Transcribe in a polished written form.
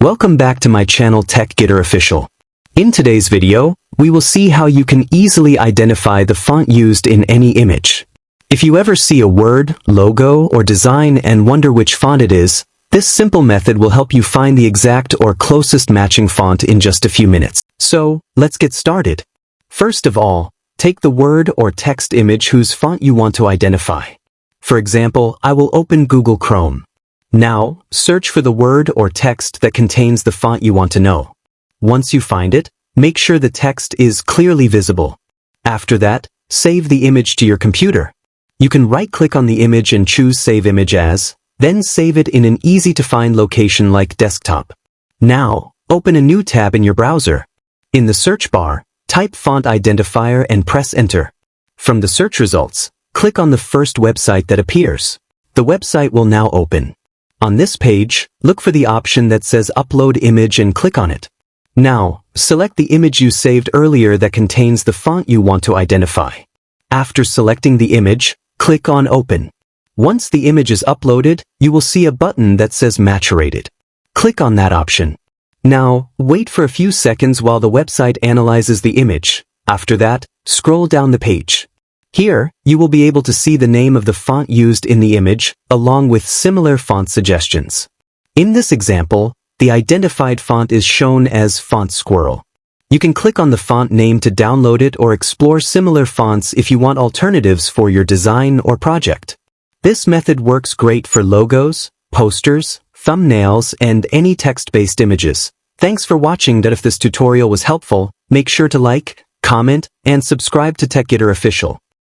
Welcome back to my channel TechGetter Official. In today's video, we will see how you can easily identify the font used in any image. If you ever see a word, logo, or design and wonder which font it is, this simple method will help you find the exact or closest matching font in just a few minutes. So, let's get started. First of all, take the word or text image whose font you want to identify. For example, I will open Google Chrome. Now, search for the word or text that contains the font you want to know. Once you find it, make sure the text is clearly visible. After that, save the image to your computer. You can right-click on the image and choose Save Image As, then save it in an easy-to-find location like desktop. Now, open a new tab in your browser. In the search bar, type Font Identifier and press Enter. From the search results, click on the first website that appears. The website will now open. On this page, look for the option that says Upload Image and click on it. Now, select the image you saved earlier that contains the font you want to identify. After selecting the image, click on Open. Once the image is uploaded, you will see a button that says Match Rated. Click on that option. Now, wait for a few seconds while the website analyzes the image. After that, scroll down the page. Here, you will be able to see the name of the font used in the image, along with similar font suggestions. In this example, the identified font is shown as Font Squirrel. You can click on the font name to download it or explore similar fonts if you want alternatives for your design or project. This method works great for logos, posters, thumbnails, and any text-based images. Thanks for watching. If this tutorial was helpful, make sure to like, comment, and subscribe to TechGetter Official.